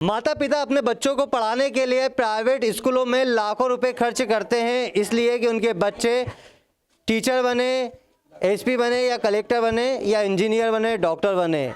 माता पिता अपने बच्चों को पढ़ाने के लिए प्राइवेट स्कूलों में लाखों रुपए खर्च करते हैं, इसलिए कि उनके बच्चे टीचर बने, एसपी बने या कलेक्टर बने या इंजीनियर बने, डॉक्टर बने।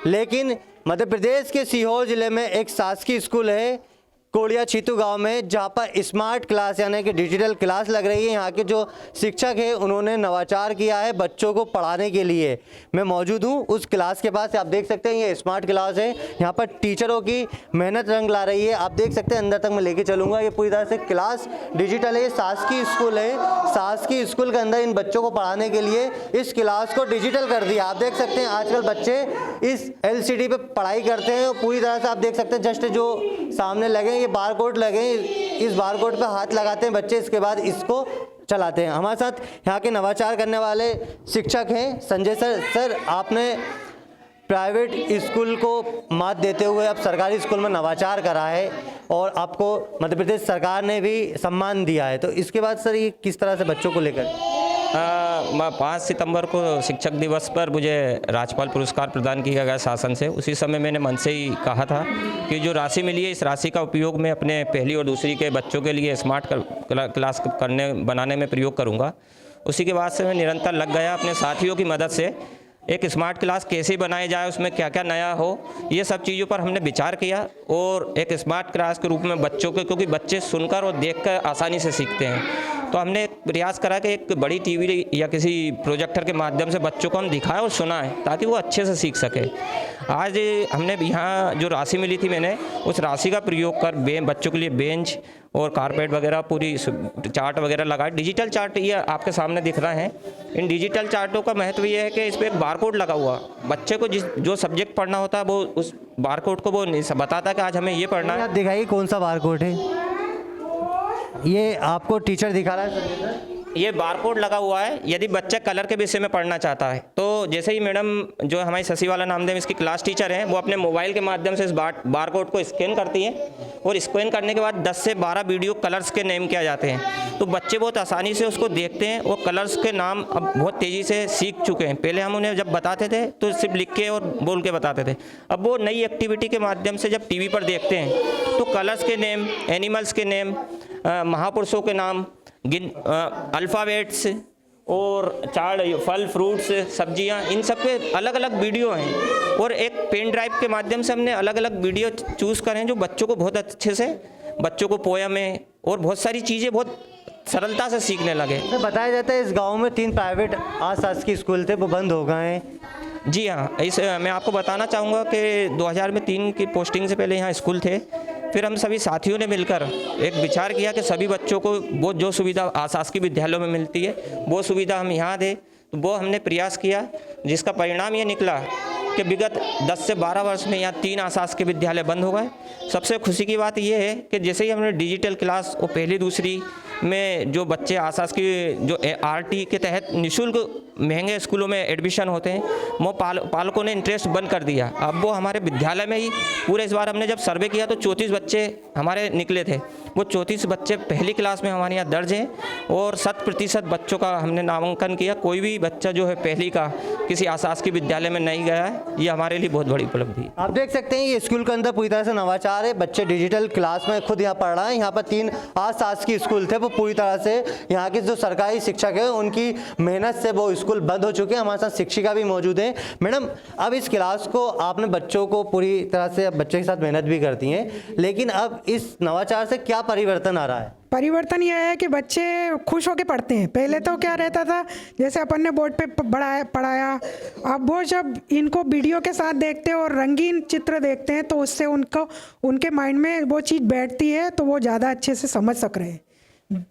लेकिन मध्य प्रदेश के सीहोर ज़िले में एक शासकीय स्कूल है कोड़िया छीतू गांव में, जहां पर स्मार्ट क्लास यानी कि डिजिटल क्लास लग रही है। यहाँ के जो शिक्षक हैं उन्होंने नवाचार किया है बच्चों को पढ़ाने के लिए। मैं मौजूद हूँ उस क्लास के पास। आप देख सकते हैं ये स्मार्ट क्लास है, यहाँ पर टीचरों की मेहनत रंग ला रही है। आप देख सकते हैं अंदर तक मैं लेके चलूँगा। ये पूरी तरह से क्लास डिजिटल है, शासकीय स्कूल है। शासकीय स्कूल के अंदर इन बच्चों को पढ़ाने के लिए इस क्लास को डिजिटल कर दिया। आप देख सकते हैं आजकल बच्चे इस LCD पे पढ़ाई करते हैं। पूरी तरह से आप देख सकते हैं जस्ट जो सामने लगे ये बारकोड लगे, इस बारकोड पे हाथ लगाते हैं बच्चे, इसके बाद इसको चलाते हैं। हमारे साथ यहाँ के नवाचार करने वाले शिक्षक हैं संजय सर। सर, आपने प्राइवेट स्कूल को मात देते हुए अब सरकारी स्कूल में नवाचार करा है और आपको मध्य प्रदेश सरकार ने भी सम्मान दिया है, तो इसके बाद सर ये किस तरह से बच्चों को लेकर? 5 सितंबर को शिक्षक दिवस पर मुझे राज्यपाल पुरस्कार प्रदान किया गया शासन से। उसी समय मैंने मन से ही कहा था कि जो राशि मिली है इस राशि का उपयोग मैं अपने पहली और दूसरी के बच्चों के लिए स्मार्ट क्लास बनाने में प्रयोग करूंगा। उसी के बाद से मैं निरंतर लग गया अपने साथियों की मदद से। एक स्मार्ट क्लास कैसे बनाई जाए, उसमें क्या क्या नया हो, ये सब चीज़ों पर हमने विचार किया और एक स्मार्ट क्लास के रूप में बच्चों को, क्योंकि बच्चे सुनकर और देखकर आसानी से सीखते हैं, तो हमने एक प्रयास करा कि एक बड़ी टीवी या किसी प्रोजेक्टर के माध्यम से बच्चों को हम दिखाएं और सुनाएं ताकि वो अच्छे से सीख सके। आज हमने यहाँ जो राशि मिली थी मैंने उस राशि का प्रयोग कर बच्चों के लिए बेंच और कारपेट वगैरह पूरी चार्ट वगैरह लगाए। डिजिटल चार्ट ये आपके सामने दिख रहा है। इन डिजिटल चार्टों का महत्व ये है कि इस पर एक बारकोड लगा हुआ, बच्चे को जो सब्जेक्ट पढ़ना होता है वो उस बारकोड को वो बताता है कि आज हमें ये पढ़ना है। आप दिखाइए कौन सा बारकोड है, ये आपको टीचर दिखा रहा है सर? ये बारकोड लगा हुआ है। यदि बच्चा कलर के विषय में पढ़ना चाहता है तो जैसे ही मैडम जो हमारी शशिवाला नामदेव इसकी क्लास टीचर हैं वो अपने मोबाइल के माध्यम से इस बारकोड को स्कैन करती हैं और स्कैन करने के बाद 10 से 12 वीडियो कलर्स के नेम किया जाते हैं, तो बच्चे बहुत आसानी से उसको देखते हैं और कलर्स के नाम अब बहुत तेज़ी से सीख चुके हैं। पहले हम उन्हें जब बताते थे तो सिर्फ लिख के और बोल के बताते थे, अब वो नई एक्टिविटी के माध्यम से जब टीवी पर देखते हैं तो कलर्स के नेम, एनिमल्स के नेम, महापुरुषों के नाम, अल्फ़ाबेट्स और चार्ट, फल, फ्रूट्स, सब्जियां, इन सब के अलग अलग वीडियो हैं और एक पेन ड्राइव के माध्यम से हमने अलग अलग वीडियो चूज़ करे हैं जो बच्चों को बहुत अच्छे से, बच्चों को पोयम में और बहुत सारी चीज़ें बहुत सरलता से सीखने लगे। तो बताया जाता है इस गांव में 3 प्राइवेट शासकीय स्कूल थे, वो बंद हो गए हैं। जी हाँ, मैं आपको बताना चाहूँगा कि 2003 की पोस्टिंग से पहले यहाँ स्कूल थे। फिर हम सभी साथियों ने मिलकर एक विचार किया कि सभी बच्चों को वो जो सुविधा आशासकीय विद्यालयों में मिलती है वो सुविधा हम यहाँ दें, तो वो हमने प्रयास किया, जिसका परिणाम ये निकला कि विगत 10 से 12 वर्ष में यहाँ 3 आशासकीय विद्यालय बंद हो गए। सबसे खुशी की बात यह है कि जैसे ही हमने डिजिटल क्लास और पहली दूसरी में जो बच्चे आशासकीय जो RT के तहत निःशुल्क महंगे स्कूलों में एडमिशन होते हैं, वो पालकों ने इंटरेस्ट बंद कर दिया। अब वो हमारे विद्यालय में ही पूरे, इस बार हमने जब सर्वे किया तो 34 बच्चे हमारे निकले थे। वो 34 बच्चे पहली क्लास में हमारे यहाँ दर्ज हैं और 100% बच्चों का हमने नामांकन किया। कोई भी बच्चा जो है पहली का किसी आशासकीय विद्यालय में नहीं गया है, ये हमारे लिए बहुत बड़ी उपलब्धि है। आप देख सकते हैं ये स्कूल के अंदर पूरी तरह से नवाचार है। बच्चे डिजिटल क्लास में खुद यहाँ पढ़ रहे हैं। यहाँ पर 3 शासकीय स्कूल थे, वो पूरी तरह से यहाँ के जो सरकारी शिक्षक है उनकी मेहनत से वो स्कूल बंद हो चुके हैं। हमारे साथ शिक्षिका भी मौजूद हैं। मैडम, अब इस क्लास को आपने बच्चों को पूरी तरह से बच्चों के साथ मेहनत भी करती हैं, लेकिन अब इस नवाचार से क्या परिवर्तन आ रहा है? परिवर्तन यह है कि बच्चे खुश होकर पढ़ते हैं। पहले तो क्या रहता था, जैसे अपन ने बोर्ड पे पढ़ाया, अब वो जब इनको वीडियो के साथ देखते हैं और रंगीन चित्र देखते हैं तो उससे उनके माइंड में वो चीज़ बैठती है, तो वो ज़्यादा अच्छे से समझ सक रहे हैं।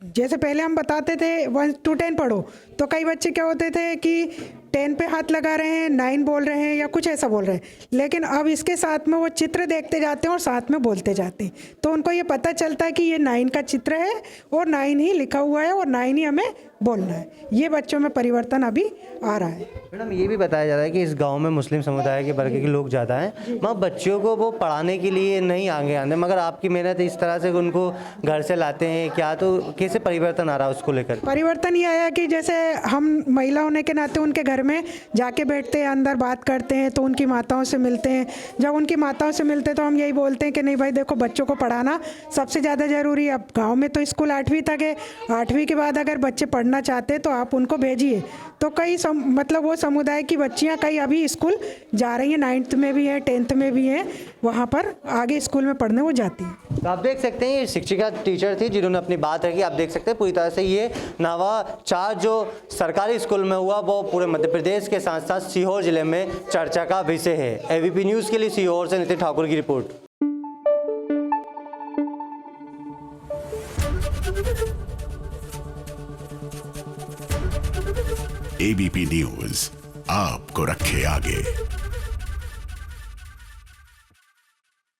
जैसे पहले हम बताते थे 1 to 10 पढ़ो, तो कई बच्चे क्या होते थे कि 10 पे हाथ लगा रहे हैं, 9 बोल रहे हैं या कुछ ऐसा बोल रहे हैं, लेकिन अब इसके साथ में वो चित्र देखते जाते हैं और साथ में बोलते जाते हैं, तो उनको ये पता चलता है कि ये 9 का चित्र है और 9 ही लिखा हुआ है और 9 ही हमें बोलना है। ये बच्चों में परिवर्तन अभी आ रहा है। मैडम ये भी बताया जा रहा है कि इस गांव में मुस्लिम समुदाय के वर्ग के लोग ज़्यादा हैं, मगर बच्चों को वो पढ़ाने के लिए नहीं आगे आते, मगर आपकी मेहनत इस तरह से उनको घर से लाते हैं क्या, तो कैसे परिवर्तन आ रहा है उसको लेकर? परिवर्तन ये आया कि जैसे हम महिला होने के नाते उनके घर में जाके बैठते हैं, अंदर बात करते हैं, तो उनकी माताओं से मिलते हैं। जब उनकी माताओं से मिलते हैं तो हम यही बोलते हैं कि नहीं भाई देखो, बच्चों को पढ़ाना सबसे ज़्यादा ज़रूरी है। अब गाँव में तो स्कूल 8वीं तक है, 8वीं के बाद अगर बच्चे पढ़ना चाहते हैं तो आप उनको भेजिए। तो कई मतलब वो समुदाय की बच्चियां कई अभी स्कूल जा रही हैं, 9th में भी हैं, 10th में भी हैं, वहाँ पर आगे स्कूल में पढ़ने वो जाती हैं। तो आप देख सकते हैं ये शिक्षिका टीचर थी जिन्होंने अपनी बात रखी। आप देख सकते हैं पूरी तरह से ये नवाचार जो सरकारी स्कूल में हुआ वो पूरे मध्य प्रदेश के साथ साथ सीहोर जिले में चर्चा का विषय है। एबीपी न्यूज़ के लिए सीहोर से नितिन ठाकुर की रिपोर्ट। एबीपी न्यूज़ आपको रखे आगे।